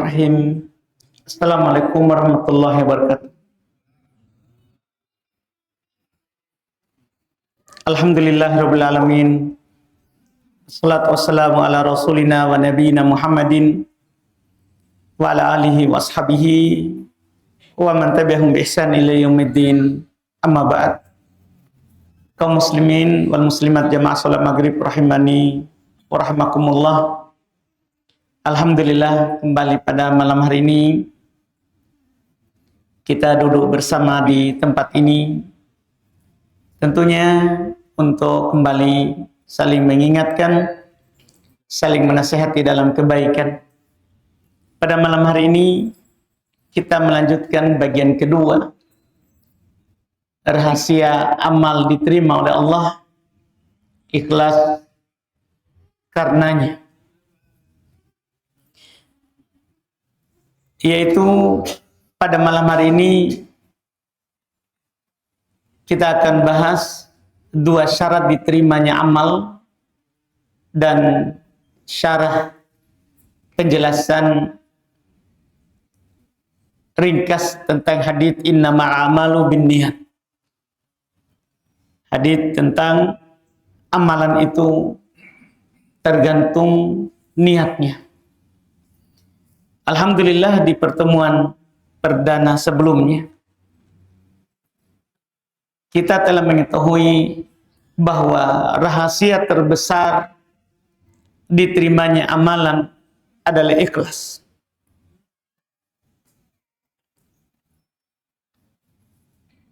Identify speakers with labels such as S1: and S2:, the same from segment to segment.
S1: Bismillahirrahmanirrahim. Assalamualaikum warahmatullahi wabarakatuh. Alhamdulillahirabbil alamin. Wassalatu wassalamu ala rasulina wa nabiyina Muhammadin wa ala alihi wa ashabihi wa man tabi'ahum bi ihsan ila yaumiddin. Amma ba'd. Kaum muslimin wal muslimat jamaah salat maghrib rahimani wa rahimakumullah. Alhamdulillah, kembali pada malam hari ini kita duduk bersama di tempat ini, tentunya untuk kembali saling mengingatkan, saling menasihati dalam kebaikan. Pada malam hari ini kita melanjutkan bagian kedua, rahasia amal diterima oleh Allah, ikhlas karenanya. Yaitu pada malam hari ini kita akan bahas dua syarat diterimanya amal dan syarah penjelasan ringkas tentang hadits innamal a'malu binniyat. Hadits tentang amalan itu tergantung niatnya. Alhamdulillah, di pertemuan perdana sebelumnya kita telah mengetahui bahwa rahasia terbesar diterimanya amalan adalah ikhlas.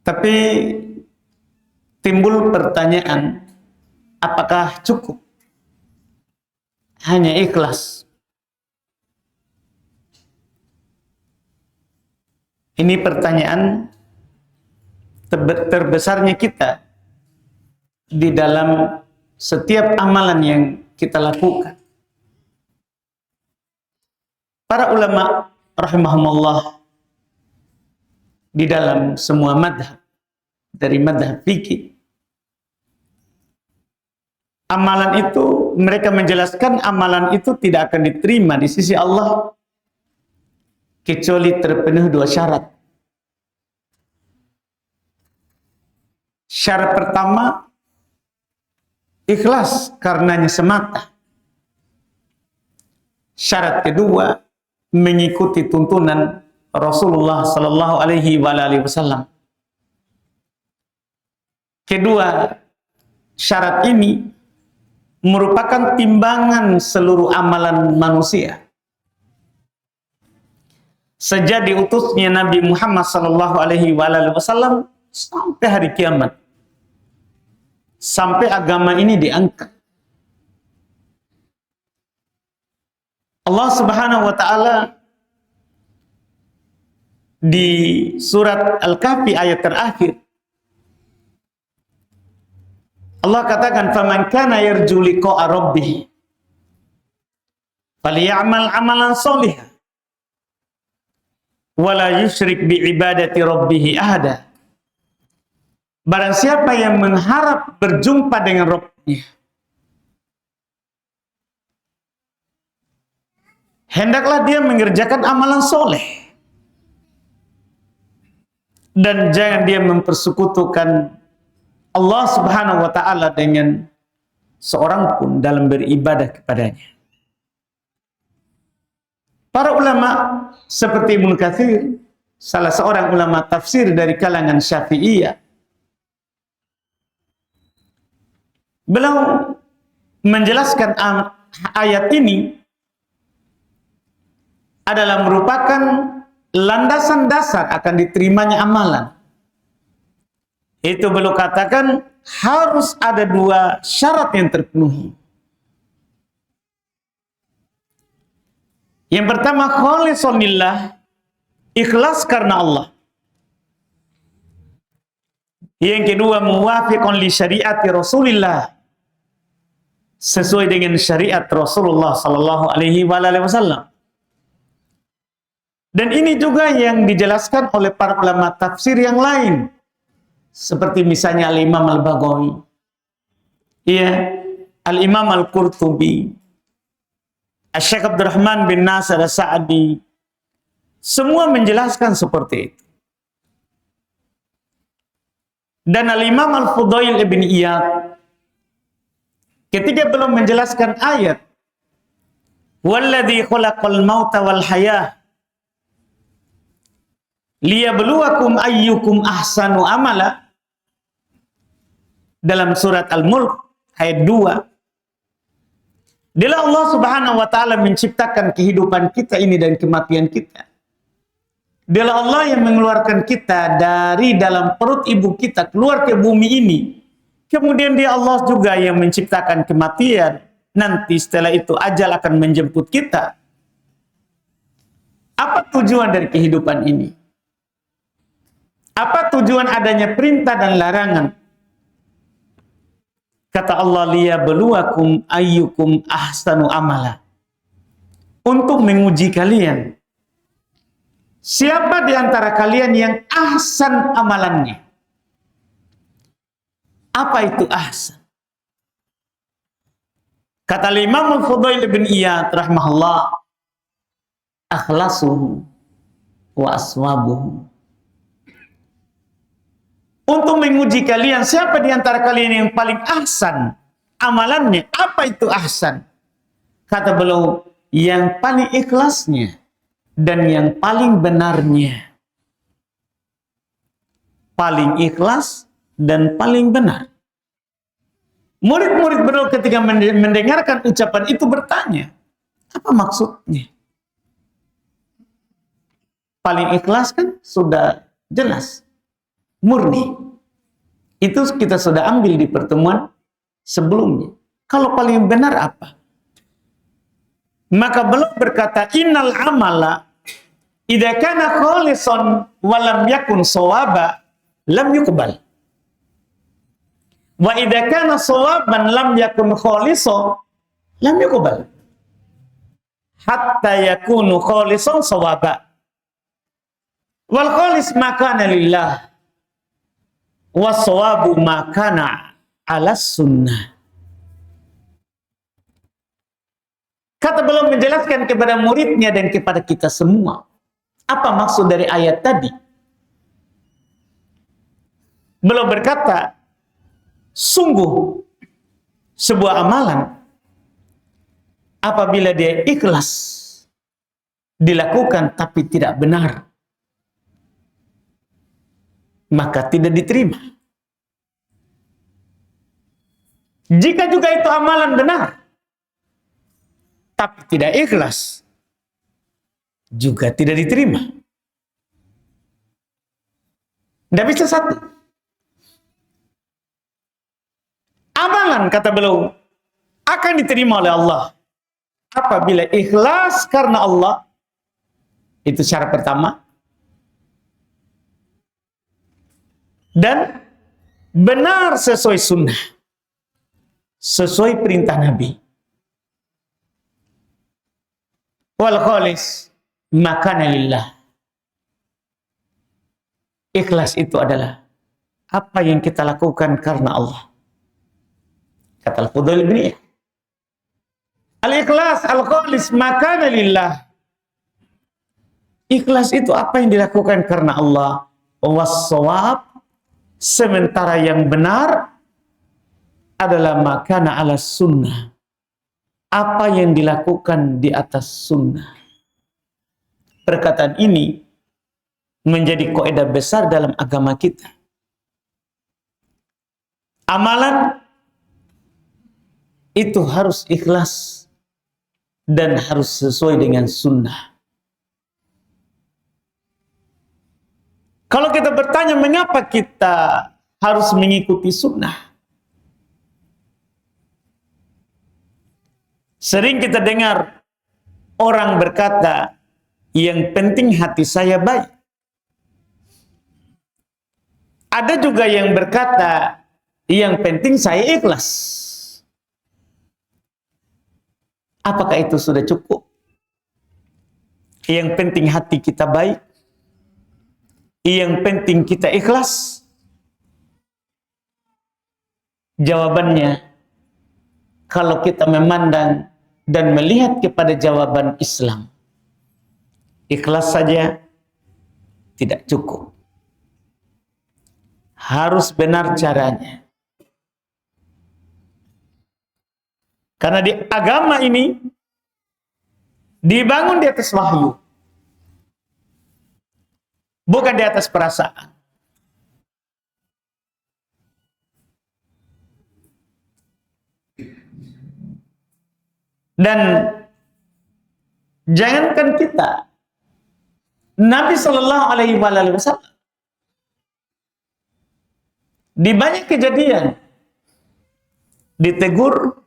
S1: Tapi timbul pertanyaan, apakah cukup hanya ikhlas? Ini pertanyaan terbesarnya kita di dalam setiap amalan yang kita lakukan. Para ulama rahimahumullah di dalam semua madhab, dari madhab fikih, amalan itu, mereka menjelaskan amalan itu tidak akan diterima di sisi Allah kecuali terpenuhi dua syarat. Syarat pertama, ikhlas karenanya semata. Syarat kedua, mengikuti tuntunan Rasulullah sallallahu alaihi wasallam. Kedua syarat ini merupakan timbangan seluruh amalan manusia. Sejak diutusnya Nabi Muhammad sallallahu alaihi wasallam sampai hari kiamat, sampai agama ini diangkat, Allah Subhanahu wa taala di surat Al-Kahfi ayat terakhir, Allah katakan, "Faman kana yarju liqa'a rabbih falyamal amalan sholihan wala yusyrik bi ibadati rabbih ahada." Barang siapa yang mengharap berjumpa dengan Rabbnya, hendaklah dia mengerjakan amalan soleh dan jangan dia mempersekutukan Allah Subhanahu wa taala dengan seorang pun dalam beribadah kepadanya. Para ulama seperti Ibnu Katsir, salah seorang ulama tafsir dari kalangan Syafi'iyah, beliau menjelaskan ayat ini adalah merupakan landasan dasar akan diterimanya amalan. Itu beliau katakan harus ada dua syarat yang terpenuhi. Yang pertama, khalisun lillah, ikhlas karena Allah. Yang kedua, muwafiqun li syariati Rasulillah, sesuai dengan syariat Rasulullah sallallahu alaihi wasallam. Dan ini juga yang dijelaskan oleh para ulama tafsir yang lain, seperti misalnya Al-Imam Al-Baghawi, ya, Al-Imam Al-Qurtubi, Asy-Syaikh Abdurrahman bin Nasir As-Sa'di, Semua menjelaskan seperti itu. Dan Al-Imam Al-Fudail ibn Iyad ketika belum menjelaskan ayat walladzi khalaqal mauta wal hayah liyabluwakum ayyukum ahsanu amala dalam surat Al-Mulk ayat 2, bila Allah Subhanahu wa taala menciptakan kehidupan kita ini dan kematian kita. Bila Allah yang mengeluarkan kita dari dalam perut ibu kita keluar ke bumi ini. Kemudian dia Allah juga yang menciptakan kematian. Nanti setelah itu ajal akan menjemput kita. Apa tujuan dari kehidupan ini? Apa tujuan adanya perintah dan larangan? Kata Allah, liyabluwakum ayyukum ahsanu amala. Untuk menguji kalian. Siapa di antara kalian yang ahsan amalannya? Apa itu ahsan? Kata Imam Al-Fudail bin Iyad rahimahullah, akhlasuhu wa aswabuhu. Untuk menguji kalian, siapa di antara kalian yang paling ahsan amalannya? Apa itu ahsan? Kata beliau, yang paling ikhlasnya dan yang paling benarnya. Paling ikhlas dan paling benar. Murid-murid beliau ketika mendengarkan ucapan itu bertanya, apa maksudnya? Paling ikhlas kan sudah jelas, murni. Itu kita sudah ambil di pertemuan sebelumnya. Kalau paling benar apa? Maka beliau berkata, innal amala idza kana khalisan wa lam yakun shawaba lam yuqbal. Wa idza kana shawaban lam yakun khalisan lam yuqbal. Hatta yakunu khalisan shawaba. Wal khalis ma kana lillah. Was shawabu ma kana ala sunnah. Kata beliau menjelaskan kepada muridnya dan kepada kita semua. Apa maksud dari ayat tadi? Beliau berkata, sungguh sebuah amalan apabila dia ikhlas dilakukan tapi tidak benar, maka tidak diterima. Jika juga itu amalan benar tapi tidak ikhlas, juga tidak diterima. Tidak bisa satu. Amalan, kata beliau, akan diterima oleh Allah apabila ikhlas karena Allah. Itu syarat pertama. Dan benar sesuai sunnah, sesuai perintah Nabi. Wal khalis makana lillah. Ikhlas itu adalah apa yang kita lakukan karena Allah. Kata Al-Fudail bin Iyad, al-ikhlas al-khalis makana lillah. Ikhlas itu apa yang dilakukan karena Allah. Was-shawab, sementara yang benar adalah makana ala sunnah. Apa yang dilakukan di atas sunnah. Perkataan ini menjadi kaidah besar dalam agama kita. Amalan itu harus ikhlas dan harus sesuai dengan sunnah. Kalau kita bertanya mengapa kita harus mengikuti sunnah, sering kita dengar orang berkata, yang penting hati saya baik. Ada juga yang berkata, yang penting saya ikhlas. Apakah itu sudah cukup? Yang penting hati kita baik. Yang penting kita ikhlas. Jawabannya, kalau kita memandang dan melihat kepada jawaban Islam, ikhlas saja tidak cukup. Harus benar caranya. Karena di agama ini dibangun di atas wahyu, bukan di atas perasaan. Dan jangankan kita, Nabi Shallallahu Alaihi Wasallam di banyak kejadian ditegur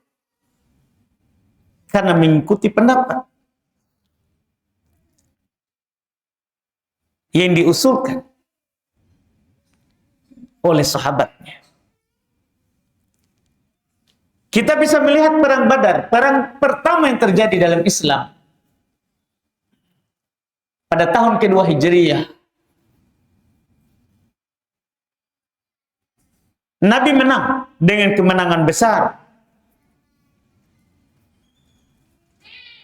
S1: karena mengikuti pendapat yang diusulkan oleh sahabatnya. Kita bisa melihat perang Badar, perang pertama yang terjadi dalam Islam pada tahun kedua Hijriyah. Nabi menang dengan kemenangan besar.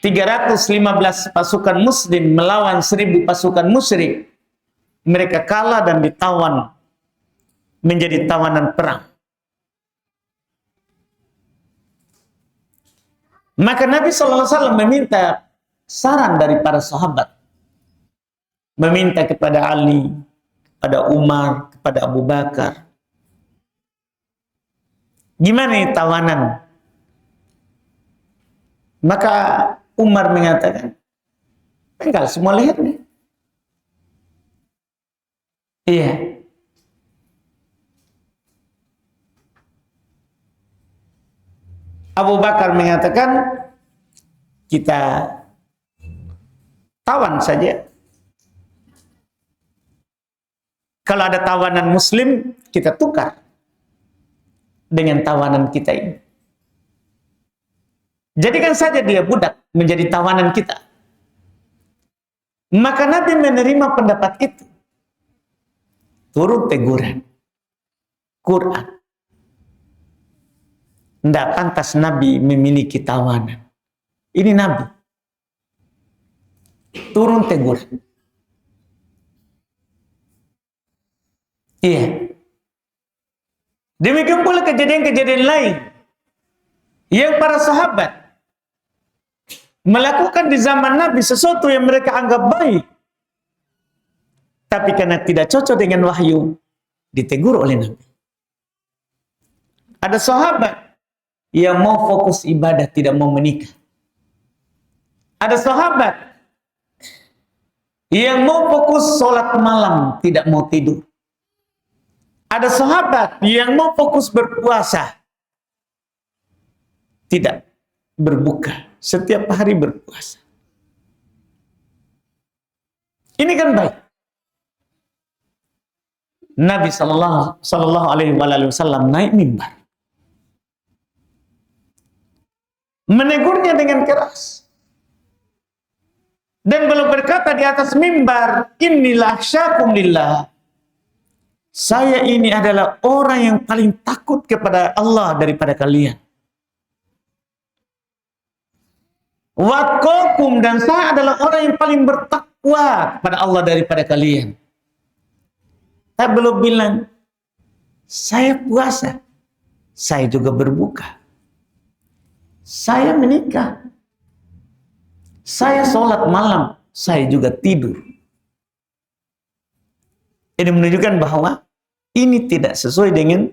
S1: 315 pasukan muslim melawan 1000 pasukan musyrik. Mereka kalah dan ditawan menjadi tawanan perang. Maka Nabi SAW meminta saran dari para sahabat. Meminta kepada Ali, kepada Umar, kepada Abu Bakar. Gimana nih tawanan? Maka Umar mengatakan, penggal semua leher nih. Iya. Abu Bakar mengatakan, kita tawan saja. Kalau ada tawanan muslim, kita tukar dengan tawanan kita ini. Jadikan saja dia budak menjadi tawanan kita. Maka Nabi menerima pendapat itu. Turun teguran Quran. Tidak pantas Nabi memiliki tawanan. Ini Nabi. Turun teguran. Iya. Demikian pula kejadian-kejadian lain yang para sahabat melakukan di zaman Nabi sesuatu yang mereka anggap baik. Tapi karena tidak cocok dengan wahyu, ditegur oleh Nabi. Ada sahabat yang mau fokus ibadah, tidak mau menikah. Ada sahabat yang mau fokus sholat malam, tidak mau tidur. Ada sahabat yang mau fokus berpuasa, tidak berbuka, setiap hari berpuasa. Ini kan baik. Nabi Sallallahu Alaihi Wasallam naik mimbar, menegurnya dengan keras, dan belum berkata di atas mimbar, inilah syakum lillah. Saya ini adalah orang yang paling takut kepada Allah daripada kalian. Watqakum, dan saya adalah orang yang paling bertakwa kepada Allah daripada kalian. Saya belum bilang, saya puasa, saya juga berbuka. Saya menikah, saya sholat malam, saya juga tidur. Ini menunjukkan bahwa ini tidak sesuai dengan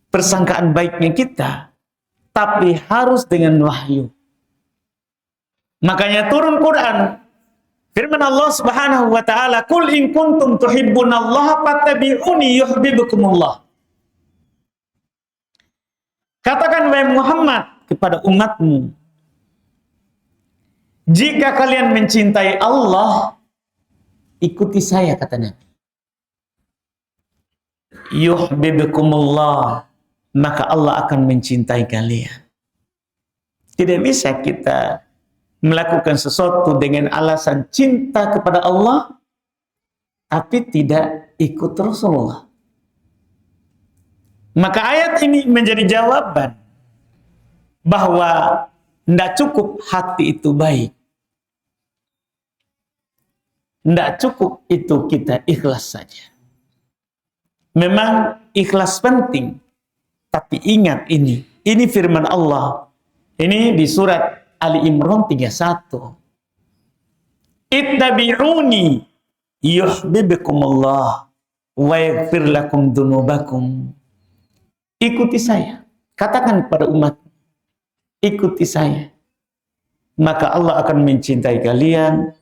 S1: persangkaan baiknya kita, tapi harus dengan wahyu. Makanya turun Quran, firman Allah Subhanahu wa taala, "Qul in kuntum tuhibbunallaha fattabi'uni yuhibbukumullah." Katakan wahai Muhammad kepada umatmu, jika kalian mencintai Allah, ikuti saya, kata Nabi. Yuhibbukumullah, maka Allah akan mencintai kalian. Tidak bisa kita melakukan sesuatu dengan alasan cinta kepada Allah, tapi tidak ikut Rasulullah. Maka ayat ini menjadi jawaban bahwa tidak cukup hati itu baik. Tidak cukup itu kita ikhlas saja. Memang ikhlas penting. Tapi ingat ini firman Allah. Ini di surat Ali Imran 31. Ittabi'uni yuhibbukumullah wa yaghfir lakum dzunubakum. Ikuti saya. Katakan kepada umat, ikuti saya. Maka Allah akan mencintai kalian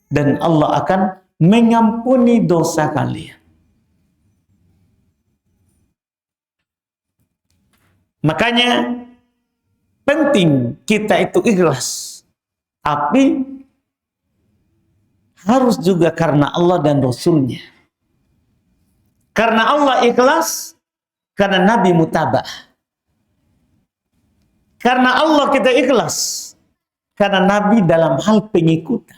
S1: dan Allah akan mengampuni dosa kalian. Makanya penting kita itu ikhlas. Tapi harus juga karena Allah dan Rasulnya. Karena Allah ikhlas, karena Nabi mutabah. Karena Allah kita ikhlas, karena Nabi dalam hal pengikutan.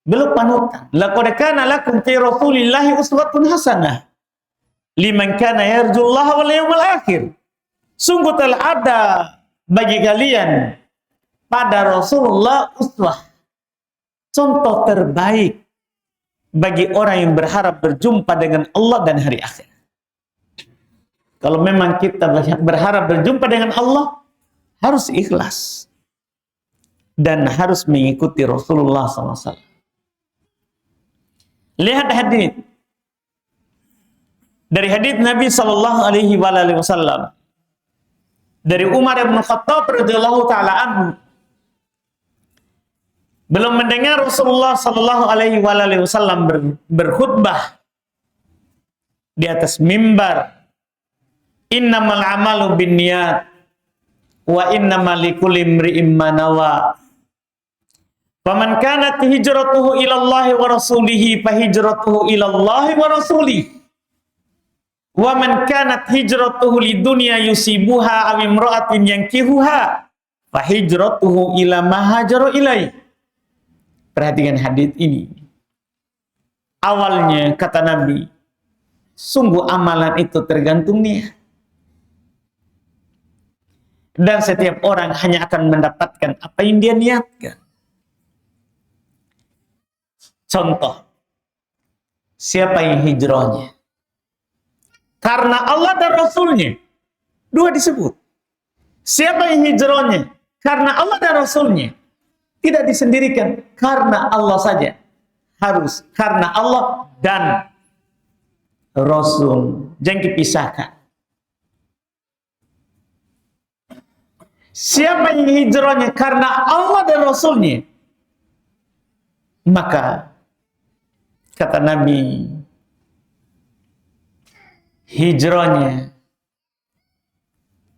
S1: Belum panutan. Laqad kana lakum fi Rasulillahi uswatun hasanah liman kana yarjullaha wal yawmal akhir. Sungguh telah ada bagi kalian pada Rasulullah uswah, contoh terbaik bagi orang yang berharap berjumpa dengan Allah dan hari akhir. Kalau memang kita berharap berjumpa dengan Allah, harus ikhlas dan harus mengikuti Rasulullah SAW. Lihat hadis dari hadis Nabi SAW dari Umar bin Khattab radhiyallahu taala anhu. Belum mendengar Rasulullah sallallahu alaihi wasallam berkhutbah di atas mimbar, innamal amalu binniyat wa innamal likulli imri'in ma nawa. Faman kanat hijratuhu ila Allah wa rasulihi fa hijratuhu ila Allah wa rasulihi. Wa man kanat hijratuhu lidunya yusibuha aw imra'atin yankihuha fa hijratuhu ila ma hajara ilaihi. Perhatikan hadis ini. Awalnya kata Nabi, sungguh amalan itu tergantung niat. Dan setiap orang hanya akan mendapatkan apa yang dia niatkan. Contoh, siapa yang hijrahnya karena Allah dan Rasulnya? Dua disebut. Siapa yang hijrahnya karena Allah dan Rasulnya? Tidak disendirikan, karena Allah saja. Harus karena Allah dan Rasul. Jangan dipisahkan. Siapa yang hijrahnya karena Allah dan Rasulnya? Maka kata Nabi, hijrahnya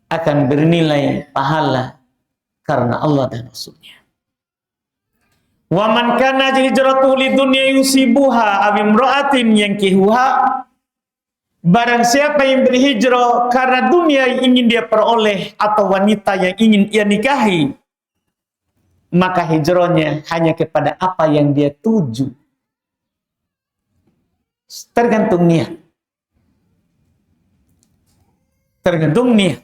S1: akan bernilai pahala karena Allah dan Rasulnya. Wa man kana hijratuhu lidunya yusibuha aw imra'atin yankihuha. Barang siapa yang berhijrah karena dunia yang ingin dia peroleh atau wanita yang ingin ia nikahi, maka hijrahnya hanya kepada apa yang dia tuju. Tergantung niat. Tergantung niat.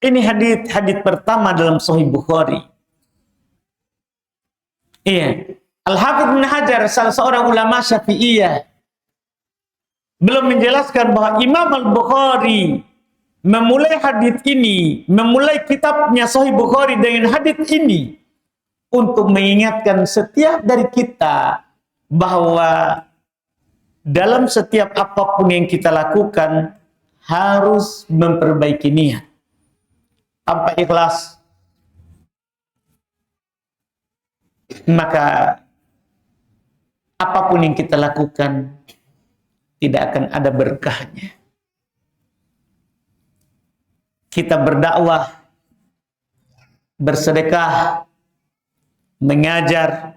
S1: Ini hadis pertama dalam Sahih Bukhari. Iya, Al-Hafidz Ibnu Hajar, salah seorang ulama Syafi'iyah, belum menjelaskan bahwa Imam Al-Bukhari memulai hadis ini, memulai kitabnya Sahih Bukhari dengan hadis ini untuk mengingatkan setiap dari kita bahwa dalam setiap apapun yang kita lakukan harus memperbaiki niat. Tanpa ikhlas, maka apapun yang kita lakukan tidak akan ada berkahnya. Kita berdakwah, bersedekah, mengajar,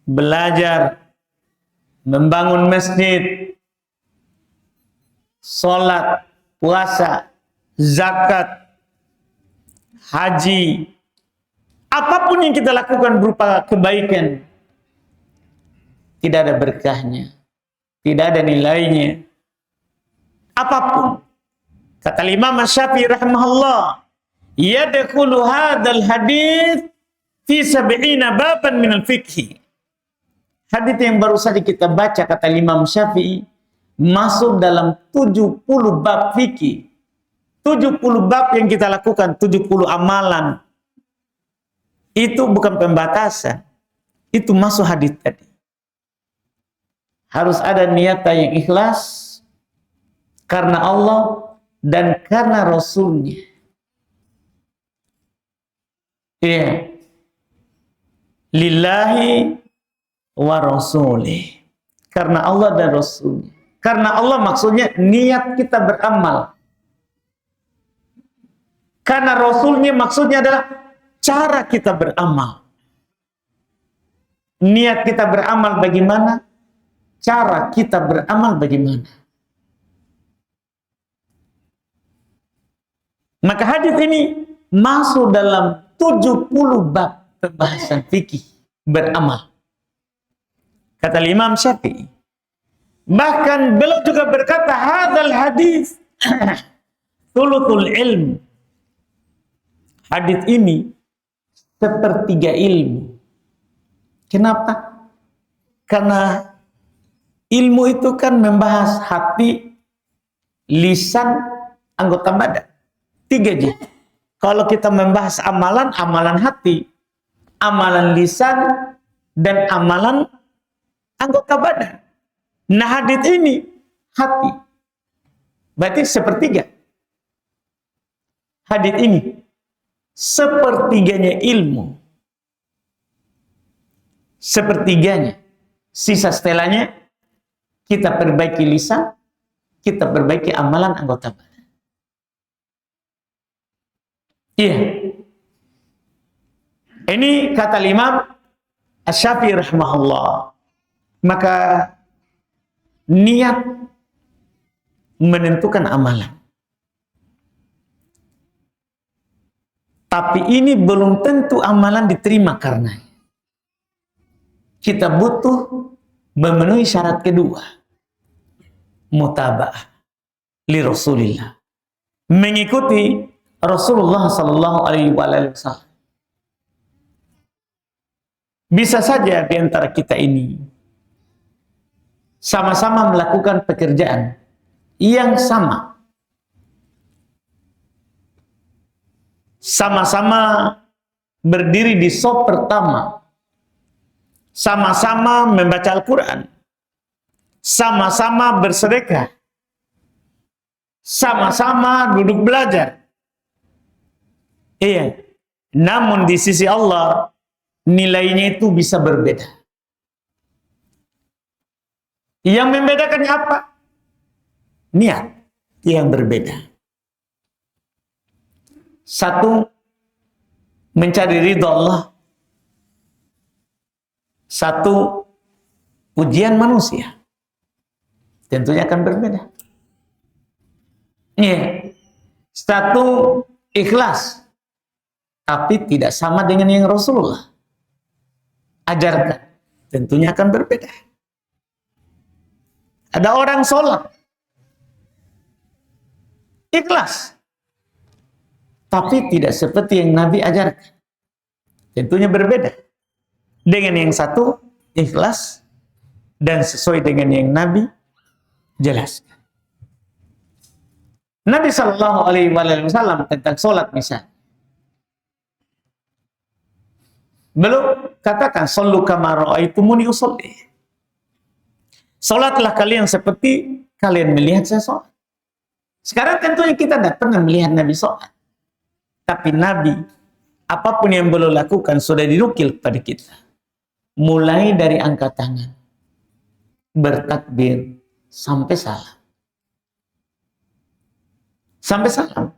S1: belajar, membangun masjid, sholat, puasa, zakat, haji, apapun yang kita lakukan berupa kebaikan, tidak ada berkahnya, tidak ada nilainya. Apapun. Kata Imam Syafi'i rahimahullah, yadkhulu hadzal hadits fi 70 baban min al-fiqh. hadis yang baru saja kita baca kata Imam Syafi'i masuk dalam 70 bab fikih. 70 bab yang kita lakukan, 70 amalan. Itu bukan pembatasan. Itu masuk hadis tadi. Harus ada niatan yang ikhlas karena Allah dan karena Rasulnya. Iya. Lillahi wa rasulih. Karena Allah dan Rasulnya. Karena Allah maksudnya niat kita beramal. Karena Rasulnya maksudnya adalah cara kita beramal. Niat kita beramal bagaimana? Cara kita beramal bagaimana? Maka hadis ini masuk dalam 70 bab pembahasan fikih beramal. Kata Imam Syafi'i. Bahkan beliau juga berkata, hadzal hadis thuluthul ilm. Hadis ini sepertiga ilmu. Kenapa? Karena ilmu itu kan membahas hati, lisan, anggota badan. 3 aja. Kalau kita membahas amalan, amalan hati, amalan lisan, dan amalan anggota badan. Nah hadis ini hati. Berarti sepertiga. Hadis ini sepertiganya ilmu. Sepertiganya. Sisa setelahnya kita perbaiki lisan, kita perbaiki amalan anggota badan. Iya. Ini kata Imam Asy-Syafi'i rahimahullah. Maka niat menentukan amalan. Tapi ini belum tentu amalan diterima karenanya. Kita butuh memenuhi syarat kedua. Mutaba'ah li Rasulillah. Mengikuti Rasulullah sallallahu alaihi wasallam. Bisa saja di antara kita ini sama-sama melakukan pekerjaan yang sama. Sama-sama berdiri di shaf pertama. Sama-sama membaca Al-Quran. Sama-sama bersedekah. Sama-sama duduk belajar. Iya. Namun di sisi Allah nilainya itu bisa berbeda. Yang membedakan apa? Niat yang berbeda. Satu mencari ridha Allah. Satu ujian manusia. Tentunya akan berbeda. Iya. Satu ikhlas. Tapi tidak sama dengan yang Rasulullah ajarkan. Tentunya akan berbeda. Ada orang sholat. Ikhlas. Tapi tidak seperti yang Nabi ajarkan. Tentunya berbeda. Dengan yang satu, ikhlas. Dan sesuai dengan yang Nabi jelaskan. Nabi SAW tentang sholat misalnya. Belum katakan sallu kama ra'aitumuni usolli. Salatlah kalian seperti kalian melihat saya salat. Sekarang tentunya kita tidak pernah melihat Nabi salat. Tapi Nabi apapun yang beliau lakukan sudah dinukil kepada kita. Mulai dari angkat tangan, bertakbir sampai salam. Sampai salam.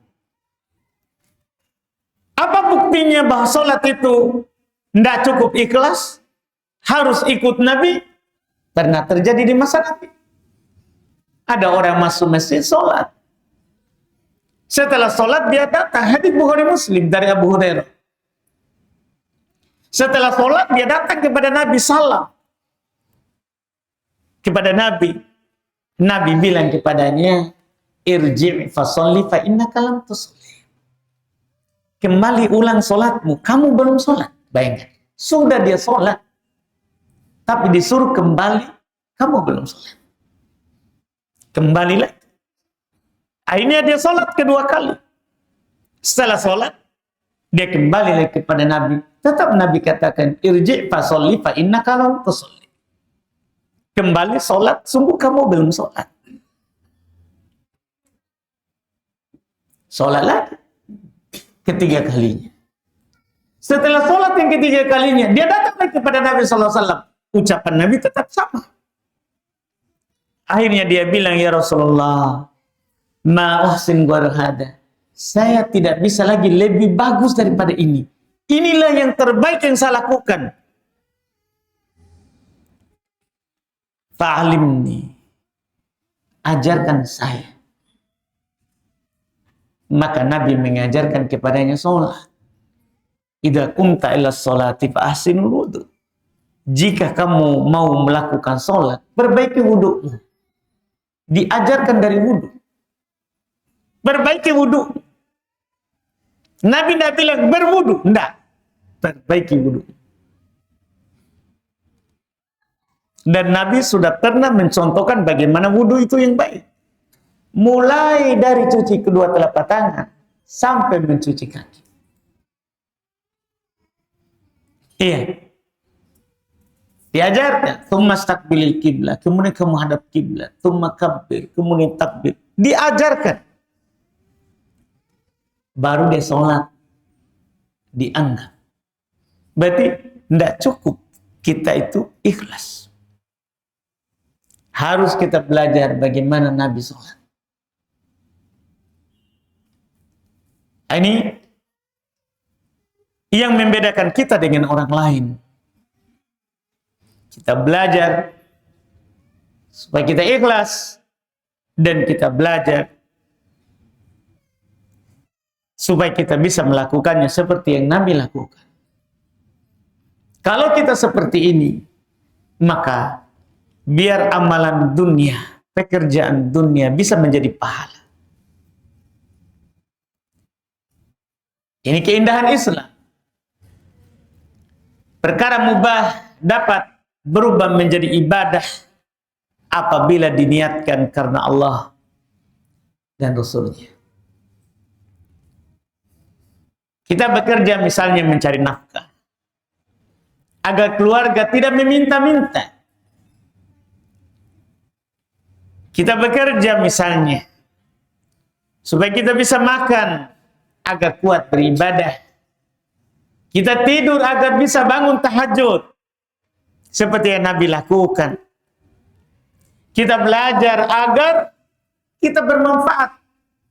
S1: Apa buktinya bahwa salat itu tidak cukup ikhlas, harus ikut Nabi? Pernah terjadi di masa Nabi. Ada orang masuk masjid sholat. Setelah sholat dia datang, hadits Bukhari Muslim dari Abu Hurairah. Setelah sholat dia datang kepada Nabi salam. Kepada Nabi. Nabi bilang kepadanya, irji' fasolli fa innaka lam tusolli. Kembali ulang sholatmu, kamu belum sholat. Bayangkan, sudah dia sholat, Tapi disuruh kembali, kamu belum sholat. Kembalilah. Akhirnya dia sholat kedua kali. Setelah sholat, dia kembali lagi kepada Nabi. Tetap Nabi katakan, irji' fa sholli fa innaka lam tusolli. Kembali sholat, sungguh kamu belum sholat. Sholat lagi. Ketiga kalinya. Setelah sholat yang ketiga kalinya, dia datang lagi kepada Nabi SAW. Ucapan Nabi tetap sama. Akhirnya dia bilang, ya Rasulullah, ma uhsin ghairu hada. Saya tidak bisa lagi lebih bagus daripada ini. Inilah yang terbaik yang saya lakukan. Fa'alimni. Ajarkan saya. Maka Nabi mengajarkan kepadanya sholat. Idza qumta ila sholati fa ahsinul wudu. Jika kamu mau melakukan sholat, perbaiki wudu'mu. Diajarkan dari wudu. Perbaiki wudu. Nabi tidak bilang berwudu, enggak. Perbaiki wudu. Dan Nabi sudah pernah mencontohkan bagaimana wudu itu yang baik. Mulai dari cuci kedua telapak tangan sampai mencuci kaki. Iya. Diajarkan, tsumma istaqbilil qiblah, kemudian kamu hadap kiblat, tsumma kabbir, kemudian takbir. Diajarkan. Baru dia sholat. Dianggap. Berarti tidak cukup kita itu ikhlas. Harus kita belajar bagaimana Nabi sholat. Ini yang membedakan kita dengan orang lain. Kita belajar supaya kita ikhlas dan kita belajar supaya kita bisa melakukannya seperti yang Nabi lakukan. Kalau kita seperti ini, maka biar amalan dunia, pekerjaan dunia bisa menjadi pahala. Ini keindahan Islam. Perkara mubah dapat berubah menjadi ibadah apabila diniatkan karena Allah dan Rasulnya. Kita bekerja misalnya mencari nafkah, agar keluarga tidak meminta-minta. Kita bekerja misalnya supaya kita bisa makan, agar kuat beribadah. Kita tidur agar bisa bangun tahajud. Seperti yang Nabi lakukan. Kita belajar agar kita bermanfaat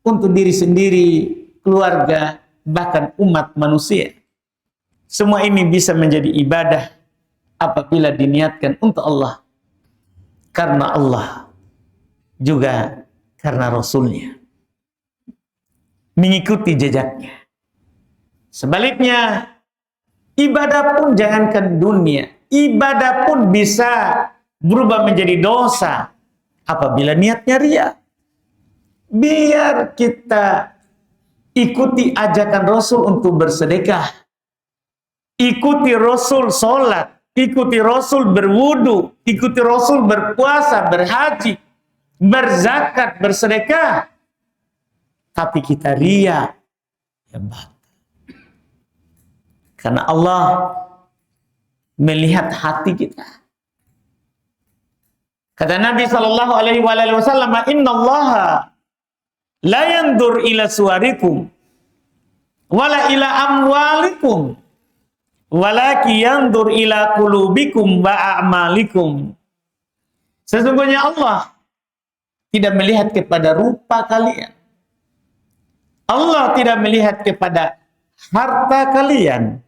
S1: untuk diri sendiri, keluarga, bahkan umat manusia. Semua ini bisa menjadi ibadah apabila diniatkan untuk Allah. Karena Allah. Juga karena Rasulnya. Mengikuti jejaknya. Sebaliknya, ibadah pun jangankan dunia, ibadah pun bisa berubah menjadi dosa apabila niatnya ria. Biar kita ikuti ajakan Rasul untuk bersedekah, ikuti Rasul sholat, ikuti Rasul berwudu, ikuti Rasul berpuasa, berhaji, berzakat, bersedekah. Tapi kita ria, ya batal. Karena Allah melihat hati kita. Kata Nabi SAW, Inna Allah la yandur ila suwarikum, wala ila amwalikum, walaki yandur ila qulubikum wa a'malikum. Sesungguhnya Allah tidak melihat kepada rupa kalian. Allah tidak melihat kepada harta kalian.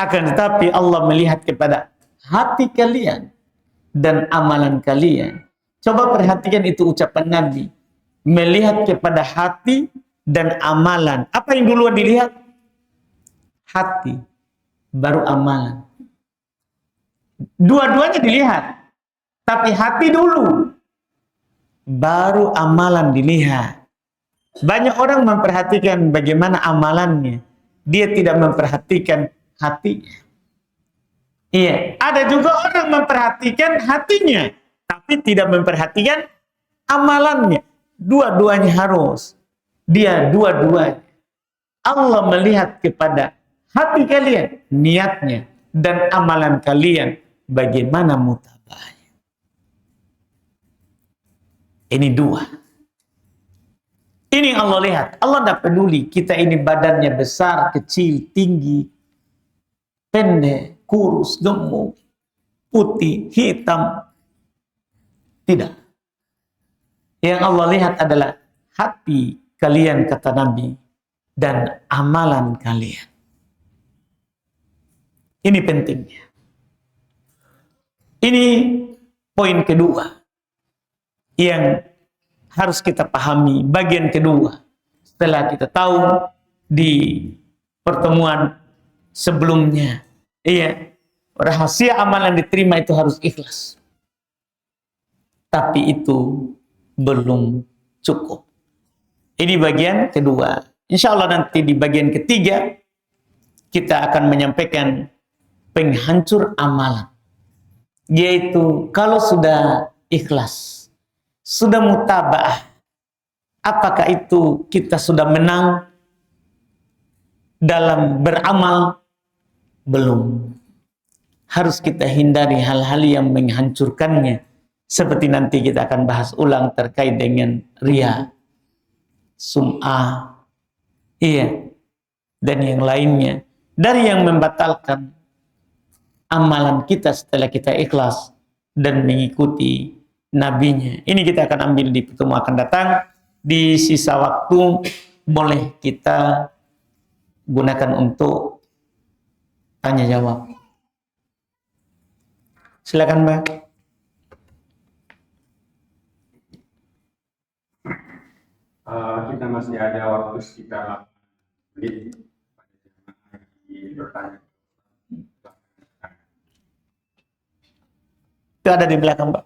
S1: Akan tetapi Allah melihat kepada hati kalian dan amalan kalian. Coba perhatikan itu ucapan Nabi. Melihat kepada hati dan amalan. Apa yang duluan dilihat? Hati, baru amalan. Dua-duanya dilihat. Tapi hati dulu, baru amalan dilihat. Banyak orang memperhatikan bagaimana amalannya. Dia tidak memperhatikan hatinya. Iya, ada juga orang memperhatikan hatinya, tapi tidak memperhatikan amalannya. Dua-duanya harus. Dia dua-duanya. Allah melihat kepada hati kalian, niatnya, dan amalan kalian, bagaimana mutabahnya. Ini dua. Ini Allah lihat. Allah tidak peduli kita ini badannya besar, kecil, tinggi, pendek, kurus, gemuk, putih, hitam. Tidak. Yang Allah lihat adalah hati kalian, kata Nabi, dan amalan kalian. Ini pentingnya. Ini poin kedua yang harus kita pahami, bagian kedua. Setelah kita tahu di pertemuan sebelumnya, iya, rahasia amalan diterima itu harus ikhlas. Tapi itu belum cukup. Ini bagian kedua. Insya Allah nanti di bagian ketiga kita akan menyampaikan penghancur amalan. Yaitu kalau sudah ikhlas, sudah mutaba'ah, apakah itu kita sudah menang dalam beramal? Belum. Harus kita hindari hal-hal yang menghancurkannya. Seperti nanti kita akan bahas ulang terkait dengan riya, sum'ah, iya, dan yang lainnya. Dari yang membatalkan amalan kita setelah kita ikhlas dan mengikuti nabinya. Ini kita akan ambil di pertemuan akan datang. Di sisa waktu boleh kita gunakan untuk tanya jawab. Silakan, Mbak.
S2: Kita masih ada waktu sekitar 8 menit bertanya.
S1: Itu ada di belakang, Mbak.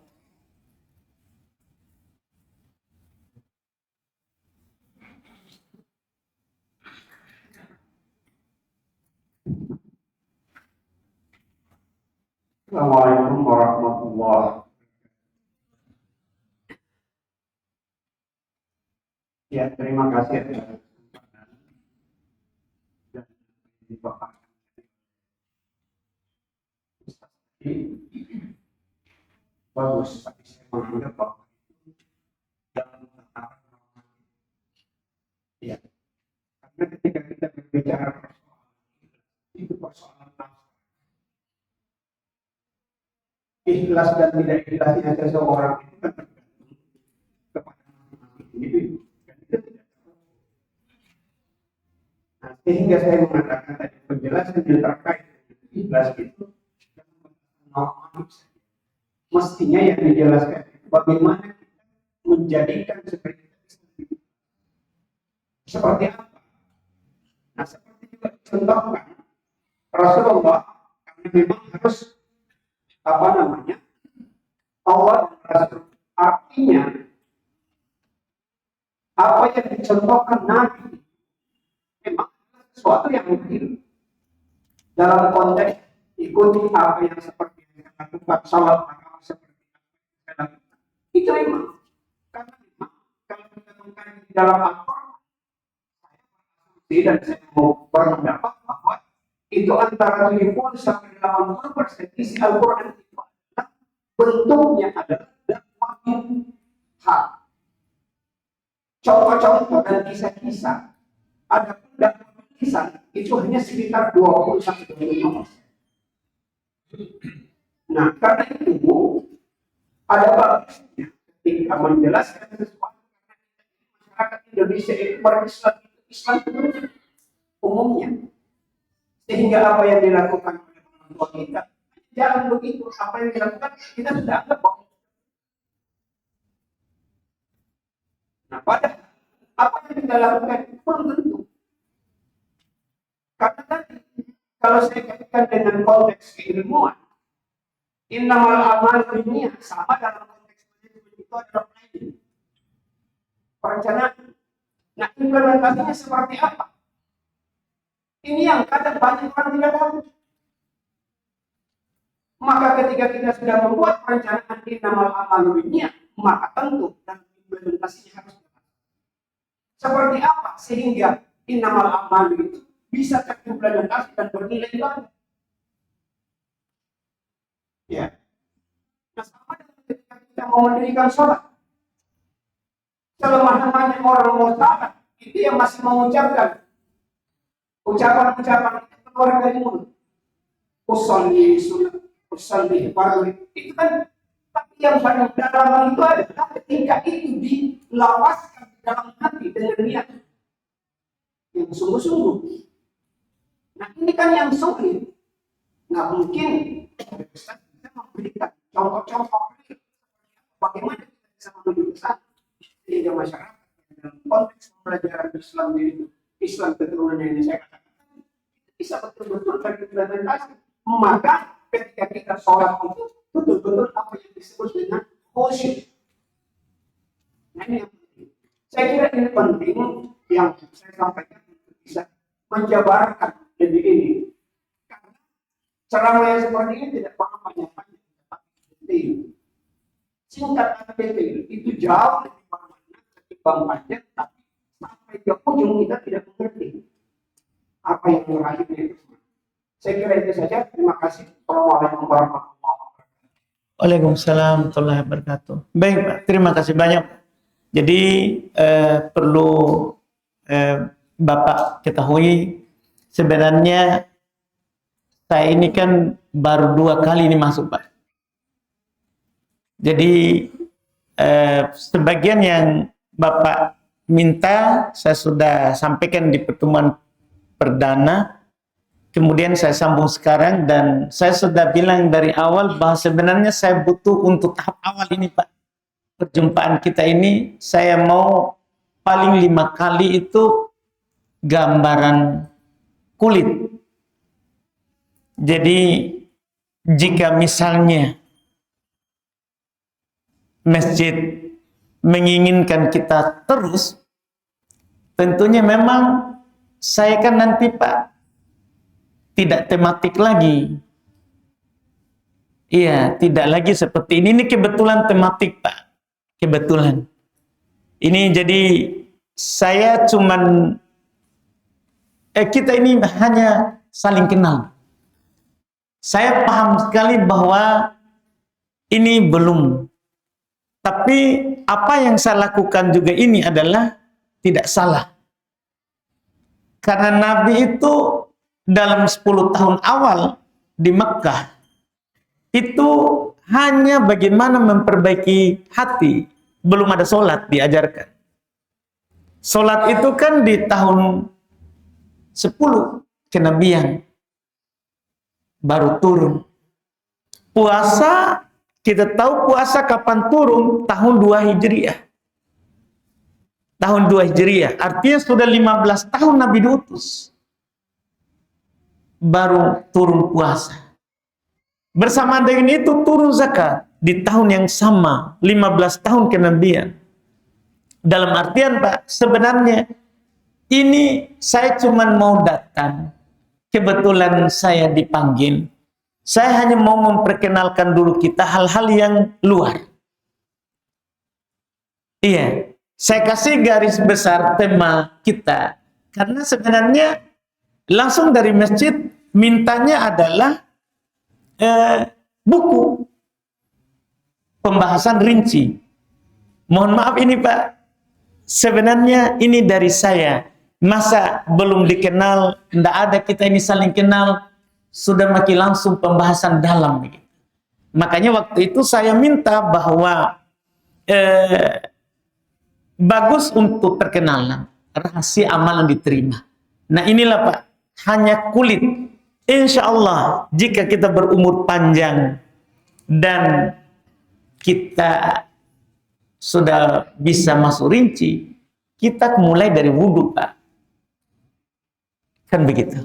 S2: Assalamualaikum warahmatullahi wabarakatuh. Ya, terima kasih atas kesempatan dan dipaparkan. Bagus, tapi saya menganggap bahwa dalam tataran ya, karena ketika kita berbicara itu persoalan nafsu. Ikhlas dan tidak ikhlasnya seseorang itu kan tergantung kepada masing-masing individu. Nah, sehingga saya mengatakan tadi penjelasan yang terkait dengan ikhlas itu normatif saja. Mestinya yang dijelaskan bagaimana kita menjadikan seperti apa. Nah, seperti juga dicontohkan Rasulullah, karena memang harus Allah dan Rasul. Artinya apa yang dicontohkan Nabi memang sesuatu yang real dalam konteks ikuti apa yang seperti yang dilakukan salat agama seperti yang itu memang karena memang kalau kita mengkaji di dalam Al-Quran dan saya mau berpendapat bahwa itu antara 70 sampai 80% isi Al-Quran itu adalah bentuknya adalah dakwah hak. Contoh-contoh dan kisah-kisah ada dakwah kisah itu hanya sekitar 20 sampai 25%. Nah, karena itu ada bagusnya ketika menjelaskan sesuatu masyarakat Indonesia itu berislam Islam itu umumnya, sehingga apa yang dilakukan oleh orang tua kita jangan begitu. Apa yang dilakukan kita sudah anggap bahwa nah, pada apa yang kita lakukan belum tentu, karena tadi kalau saya kaitkan dengan konteks keilmuan, innamal a'malu binniyat sama dalam konteks itu adalah planning, perencanaan. Nah, implementasinya seperti apa? Ini yang kadang banyak orang tidak tahu. Maka ketika kita sudah membuat perencanaan innamal a'malu binniyat, maka tentu dan implementasinya harus tepat. Seperti apa sehingga innamal a'malu itu bisa terimplementasi dan bernilai ibadah? Ya. Nah, sama dengan ketika kita mau mendirikan sholat. Selemah-lemahnya orang mau sholat, itu yang masih mengucapkan ucapan-ucapan itu keluar dari mulut. Usolli sunat, usolli fardu. Itu kan, tapi yang paling dalam itu adalah ketika itu dilawaskan di dalam hati dengan niat yang sungguh-sungguh. Nah ini kan yang sulit. Nggak mungkin kita memberikan contoh-contoh bagaimana kita bisa menuju ke sana sehingga masyarakat dalam konteks pembelajaran Islam itu Islam keturunan yang saya katakan bisa betul-betul terimplementasi. Maka ketika kita sholat itu betul-betul apa yang disebut dengan khusyuk. Nah ini yang penting. Saya kira ini penting yang saya sampaikan untuk bisa menjabarkan lebih ini. Karena ceramah yang seperti ini tidak pernah panjang-panjang, tapi detail. Singkat dan detail itu jauh lebih bermakna ketimbang panjang, tapi sampai ke ujung kita tidak mengerti apa yang meraihnya itu. Saya kira itu saja. Terima kasih. Assalamualaikum warahmatullahi wabarakatuh.
S1: Waalaikumsalam warahmatullahi wabarakatuh. Baik Pak, terima kasih banyak. Jadi perlu Bapak ketahui sebenarnya saya ini kan baru 2 kali ini masuk Pak. Jadi sebagian yang Bapak minta saya sudah sampaikan di pertemuan perdana. Kemudian saya sambung sekarang dan saya sudah bilang dari awal bahwa sebenarnya saya butuh untuk tahap awal ini Pak. Perjumpaan kita ini saya mau paling 5 kali itu gambaran kulit. Jadi jika misalnya masjid menginginkan kita terus, tentunya memang saya kan nanti Pak tidak tematik lagi. Iya, tidak lagi seperti ini. Ini kebetulan tematik Pak. Kebetulan. Ini jadi saya cuman kita ini hanya saling kenal. Saya paham sekali bahwa ini belum. Tapi apa yang saya lakukan juga ini adalah tidak salah. Karena Nabi itu dalam 10 tahun awal di Mekkah itu hanya bagaimana memperbaiki hati. Belum ada sholat diajarkan. Sholat itu kan di tahun 10 kenabian baru turun. Puasa, kita tahu puasa kapan turun? Tahun 2 Hijriah. Tahun 2 Hijriah. Artinya sudah 15 tahun Nabi diutus. Baru turun puasa. Bersama dengan itu turun zakat di tahun yang sama, 15 tahun kenabian. Dalam artian Pak, sebenarnya ini saya cuma mau datang. Kebetulan saya dipanggil. Saya hanya mau memperkenalkan dulu kita hal-hal yang luar. Iya, saya kasih garis besar tema kita. Karena sebenarnya langsung dari masjid mintanya adalah buku pembahasan rinci. Mohon maaf ini Pak, sebenarnya ini dari saya. Masa belum dikenal, tidak ada kita ini saling kenal, sudah makin langsung pembahasan dalam. Makanya waktu itu saya minta bahwa bagus untuk perkenalan, rahasia amalan diterima. Nah inilah Pak, hanya kulit. Insya Allah jika kita berumur panjang dan kita sudah bisa masuk rinci, kita mulai dari wudhu Pak. Kan begitu.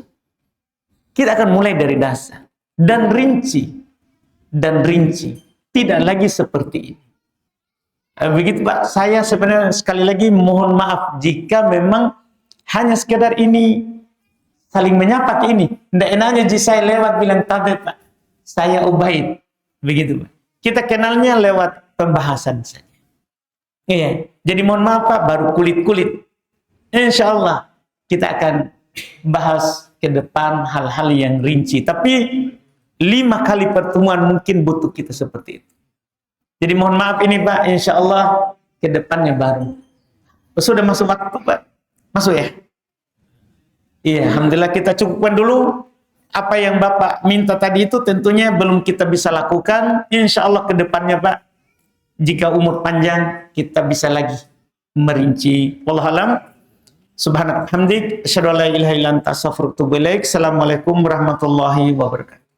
S1: Kita akan mulai dari dasar dan rinci tidak lagi seperti ini. Begitu Pak. Saya sebenarnya sekali lagi mohon maaf jika memang hanya sekedar ini saling menyapa ini. Tidak enaknya jika saya lewat bilang tabe Pak, saya Ubaid. Begitu, Pak. Kita kenalnya lewat pembahasan saja. Iya. Jadi mohon maaf Pak, baru kulit-kulit. Insya Allah kita akan bahas ke depan hal-hal yang rinci. Tapi 5 kali pertemuan mungkin butuh kita seperti itu. Jadi mohon maaf ini Pak, insya Allah ke depannya baru. Sudah masuk waktu Pak? Masuk ya? Iya, Alhamdulillah kita cukupkan dulu. Apa yang Bapak minta tadi itu tentunya belum kita bisa lakukan. Insya Allah ke depannya Pak, jika umur panjang kita bisa lagi merinci. Wallahu a'lam. Subhanaka hamdik, asyhadu an la ilaha illa anta astaghfiruka wa atubu ilaik. Assalamualaikum warahmatullahi wabarakatuh.